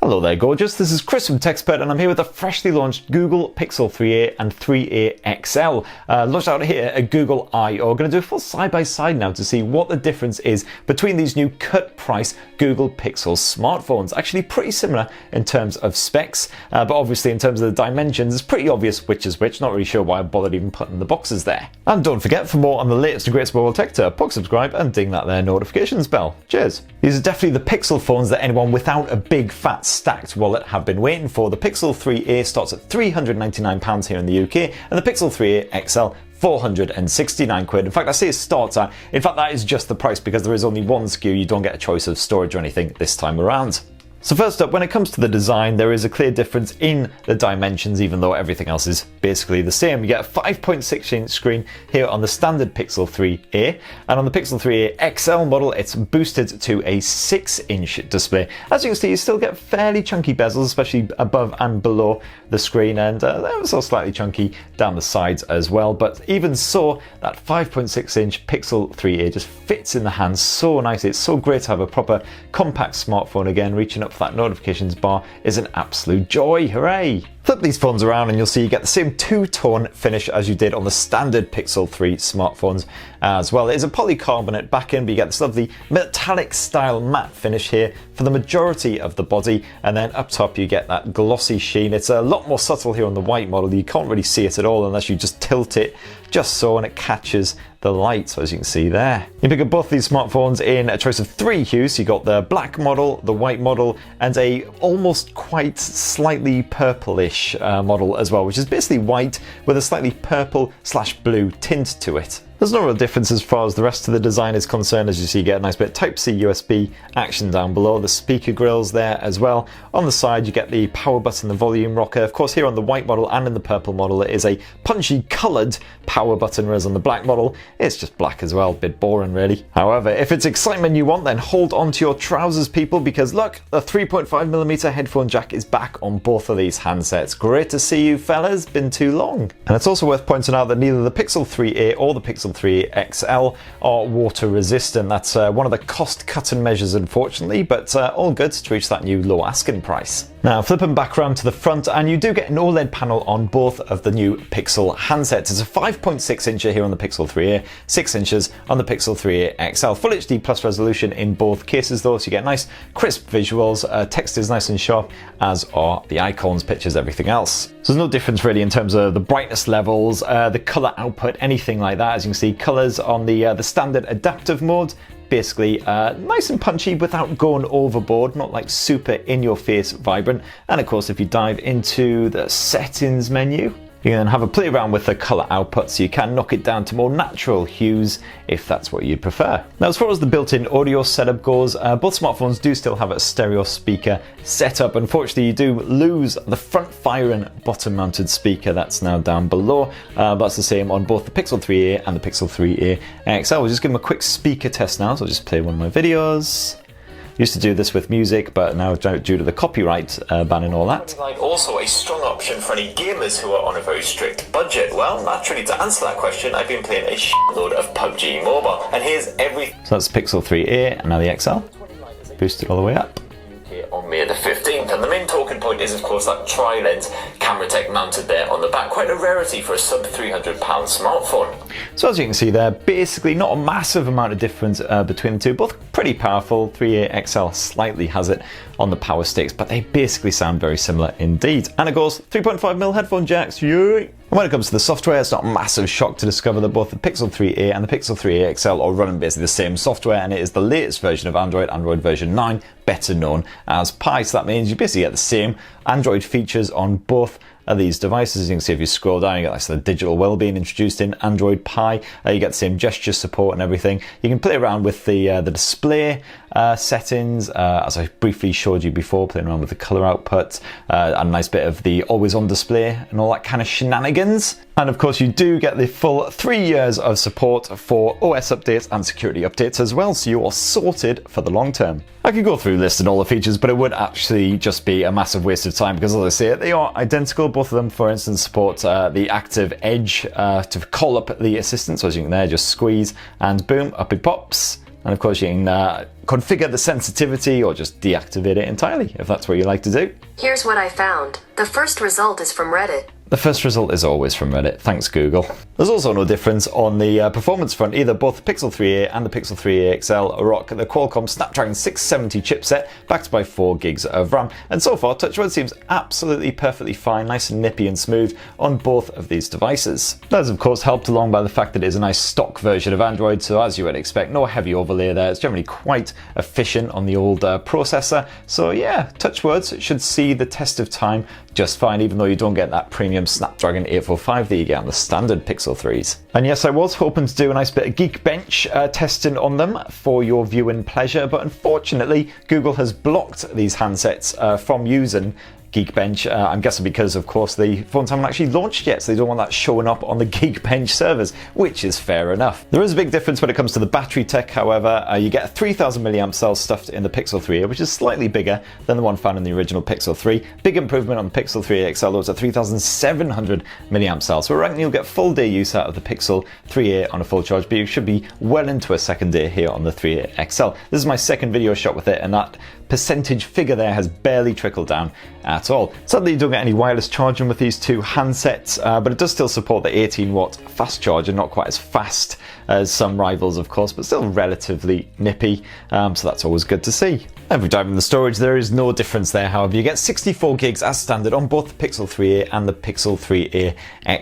Hello there gorgeous, this is Chris from TechSpert and I'm here with the freshly launched Google Pixel 3a and 3a XL. Launched out here at Google I/O. Going to do a full side-by-side now to see what the difference is between these new cut price Google Pixel smartphones. Actually pretty similar in terms of specs, but obviously in terms of the dimensions it's pretty obvious which is which. Not really sure why I bothered even putting the boxes there. And don't forget, for more on the latest and greatest mobile tech, to subscribe and ding that there notifications bell. Cheers! These are definitely the Pixel phones that anyone without a big fat stacked wallet have been waiting for. The Pixel 3a starts at £399 here in the UK and the Pixel 3a XL £469. In fact, I say it starts at, in fact that is just the price because there is only one SKU, you don't get a choice of storage or anything this time around. So first up, when it comes to the design, there is a clear difference in the dimensions, even though everything else is basically the same. You get a 5.6-inch screen here on the standard Pixel 3a, and on the Pixel 3a XL model, it's boosted to a 6-inch display. As you can see, you still get fairly chunky bezels, especially above and below the screen, and they're also slightly chunky down the sides as well. But even so, that 5.6-inch Pixel 3a just fits in the hand so nicely. It's so great to have a proper compact smartphone again. Reaching up for that notifications bar is an absolute joy. Hooray! Flip these phones around and you'll see you get the same two-tone finish as you did on the standard Pixel 3 smartphones as well. It is a polycarbonate back end, but you get this lovely metallic style matte finish here for the majority of the body, and then up top you get that glossy sheen. It's a lot more subtle here on the white model. You can't really see it at all unless you just tilt it just so and it catches the light, so as you can see there. You pick up both these smartphones in a choice of 3 hues. You got the black model, the white model, and a almost quite slightly purplish model as well, which is basically white with a slightly purple/blue tint to it. There's no real difference as far as the rest of the design is concerned. As you see, you get a nice bit of Type-C USB action down below, the speaker grills there as well. On the side you get the power button, the volume rocker. Of course, here on the white model and in the purple model it is a punchy coloured power button, whereas on the black model it's just black as well. Bit boring really. However, if it's excitement you want, then hold on to your trousers people, because look, the 3.5mm headphone jack is back on both of these handsets. Great to see you fellas, been too long. And it's also worth pointing out that neither the Pixel 3a or the Pixel 3 XL are water resistant. That's one of the cost cutting measures unfortunately, but all good to reach that new low asking price. Now flipping back around to the front, and you do get an OLED panel on both of the new Pixel handsets. It's a 5.6-incher here on the Pixel 3a, 6 inches on the Pixel 3a XL. Full HD plus resolution in both cases though, so you get nice crisp visuals, text is nice and sharp, as are the icons, pictures, everything else. So there's no difference really in terms of the brightness levels, the colour output, anything like that. As you can see, colours on the standard adaptive mode, basically nice and punchy without going overboard, not like super in your face vibrant. And of course if you dive into the settings menu, you can have a play around with the colour output, so you can knock it down to more natural hues if that's what you'd prefer. Now as far as the built-in audio setup goes, both smartphones do still have a stereo speaker setup. Unfortunately you do lose the front firing bottom mounted speaker that's now down below, but that's the same on both the Pixel 3a and the Pixel 3a XL. We'll just give them a quick speaker test now, so I'll just play one of my videos. Used to do this with music, but now due to the copyright ban and all that. Like also a strong option for any gamers who are on a very strict budget. Well, naturally to answer that question, I've been playing a shitload of PUBG Mobile, and here's everything. So that's Pixel 3a and now the XL. Boosted all the way up. On May the 15th, and the main talking point is of course that tri-lens camera tech mounted there on the back. Quite a rarity for a sub £300 smartphone. So as you can see there, basically not a massive amount of difference between the two. Both pretty powerful. 3a XL slightly has it on the power sticks, but they basically sound very similar indeed. And of course 3.5mm headphone jacks, yay! And when it comes to the software, it's not a massive shock to discover that both the Pixel 3a and the Pixel 3a XL are running basically the same software, and it is the latest version of Android, Android version 9, better known as Pie. So that means you basically get the same Android features on both of these devices. As you can see, if you scroll down, you get like the digital wellbeing introduced in Android Pie. You get the same gesture support and everything. You can play around with the display settings, as I briefly showed you before, playing around with the color output, and a nice bit of the always on display and all that kind of shenanigans. And of course you do get the full 3 years of support for OS updates and security updates as well, so you are sorted for the long term. I could go through listing all the features, but it would actually just be a massive waste of time, because as I say, they are identical. Both of them, for instance, support the active edge to call up the assistant. So as you can there, just squeeze and boom, up it pops. And of course you can configure the sensitivity or just deactivate it entirely if that's what you like to do. Here's what I found. The first result is from Reddit. The first result is always from Reddit, thanks Google. There's also no difference on the performance front either. Both the Pixel 3a and the Pixel 3a XL rock the Qualcomm Snapdragon 670 chipset backed by 4 gigs of RAM. And so far, TouchWiz seems absolutely perfectly fine, nice and nippy and smooth on both of these devices. That's of course helped along by the fact that it is a nice stock version of Android, so as you would expect, no heavy overlay there. It's generally quite efficient on the old processor. So yeah, TouchWiz should see the test of time just fine, even though you don't get that premium Snapdragon 845 that you get on the standard Pixel 3s. And yes, I was hoping to do a nice bit of Geekbench testing on them for your viewing pleasure, but unfortunately Google has blocked these handsets from using Geekbench. I'm guessing because, of course, the phones haven't actually launched yet, so they don't want that showing up on the Geekbench servers, which is fair enough. There is a big difference when it comes to the battery tech, however. You get a 3000 mAh cell stuffed in the Pixel 3a, which is slightly bigger than the one found in the original Pixel 3. Big improvement on the Pixel 3a XL, though it's a 3700 mAh cell, so I reckon you'll get full day use out of the Pixel 3a on a full charge, but you should be well into a second day here on the 3a XL. This is my second video shot with it, and that percentage figure there has barely trickled down at all. Sadly, you don't get any wireless charging with these two handsets, but it does still support the 18-watt fast charger, not quite as fast as some rivals, of course, but still relatively nippy, so that's always good to see. If we dive into the storage, there is no difference there, however. You get 64 gigs as standard on both the Pixel 3a and the Pixel 3a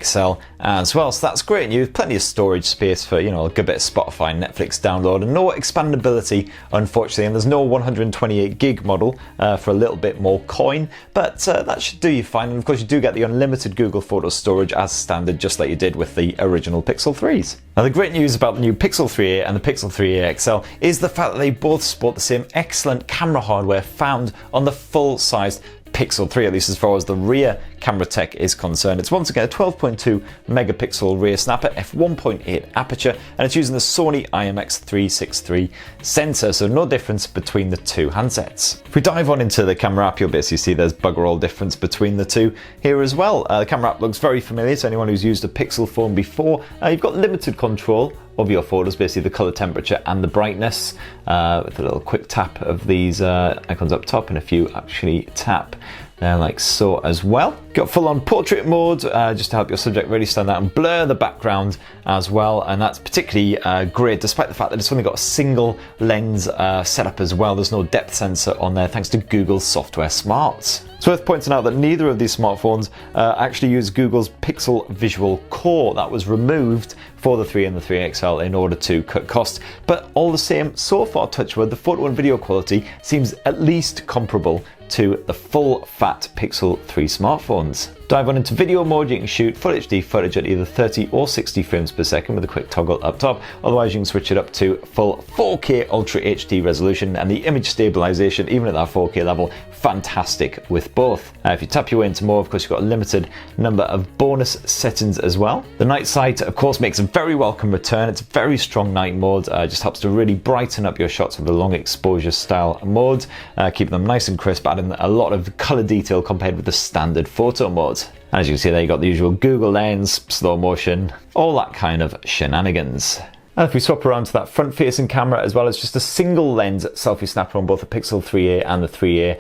XL as well, so that's great news. Plenty of storage space for, you know, a good bit of Spotify and Netflix download, and no expandability, unfortunately, and there's no 128 gig model for a little bit more coin, but that should do you fine. And of course you do get the unlimited Google Photos storage as standard, just like you did with the original Pixel 3s. Now the great news about the new Pixel 3a and the Pixel 3a XL is the fact that they both sport the same excellent camera hardware found on the full-sized Pixel 3, at least as far as the rear camera tech is concerned. It's once again a 12.2 megapixel rear snapper, f1.8 aperture, and it's using the Sony IMX363 sensor, so no difference between the two handsets. If we dive on into the camera app, you'll basically see there's bugger all difference between the two here as well. The camera app looks very familiar to anyone who's used a Pixel phone before. You've got limited control of your photos, basically the color temperature and the brightness, with a little quick tap of these icons up top, and if you actually tap there like so as well. Got full-on portrait mode just to help your subject really stand out, and blur the background as well, and that's particularly great despite the fact that it's only got a single lens setup as well. There's no depth sensor on there thanks to Google's software smarts. It's worth pointing out that neither of these smartphones actually use Google's Pixel Visual Core. That was removed for the 3 and the 3 XL in order to cut costs, but all the same, so far, touchwood, the photo and video quality seems at least comparable to the full fat Pixel 3 smartphones. Dive on into video mode, you can shoot Full HD footage at either 30 or 60 frames per second with a quick toggle up top. Otherwise you can switch it up to full 4K Ultra HD resolution, and the image stabilization, even at that 4K level, fantastic with both. If you tap your way into more, of course you've got a limited number of bonus settings as well. The night sight, of course, makes a very welcome return. It's a very strong night mode, just helps to really brighten up your shots with the long exposure style mode, keeping them nice and crisp, adding a lot of color detail compared with the standard photo mode. As you can see there, you got the usual Google lens, slow motion, all that kind of shenanigans. And if we swap around to that front-facing camera, as well as just a single lens selfie snapper on both the Pixel 3a and the 3a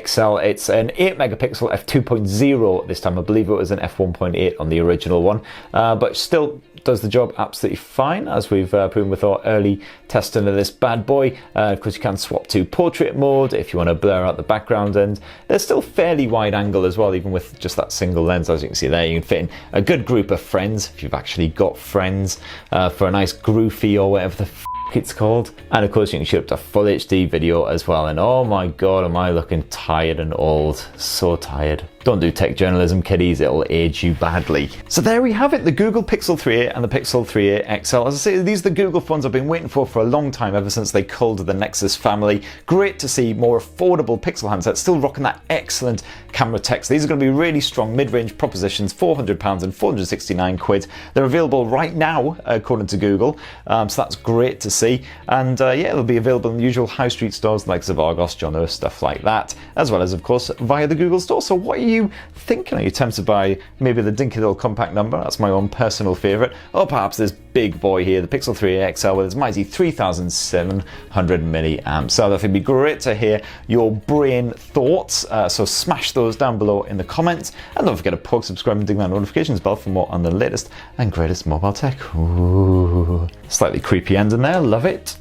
XL, it's an 8 megapixel f2.0 this time. I believe it was an f1.8 on the original one, but still does the job absolutely fine, as we've proven with our early testing of this bad boy. Of course, you can swap to portrait mode if you want to blur out the background, and there's still fairly wide angle as well, even with just that single lens. As you can see there, you can fit in a good group of friends, if you've actually got friends, for a nice groovy or whatever the it's called. And of course you can shoot up to full HD video as well, and oh my god, am I looking tired and old, so tired. Don't do tech journalism, kiddies, it'll age you badly. So there we have it, the Google Pixel 3a and the Pixel 3a XL. As I say, these are the Google phones I've been waiting for a long time, ever since they culled the Nexus family. Great to see more affordable Pixel handsets still rocking that excellent camera tech. So these are going to be really strong mid-range propositions, £400 and 469 quid. They're available right now, according to Google, so that's great to see. see. And yeah, it'll be available in the usual high street stores like Argos, John Earth, stuff like that, as well as, of course, via the Google Store. So what are you thinking? Are you tempted by maybe the dinky little compact number? That's my own personal favourite. Or perhaps this big boy here, the Pixel 3a XL with its mighty 3700 milliamp. So that'd be great to hear your brain thoughts. So smash those down below in the comments. And don't forget to poke, subscribe, and ding that notifications bell for more on the latest and greatest mobile tech. Ooh, slightly creepy ending there. Love it.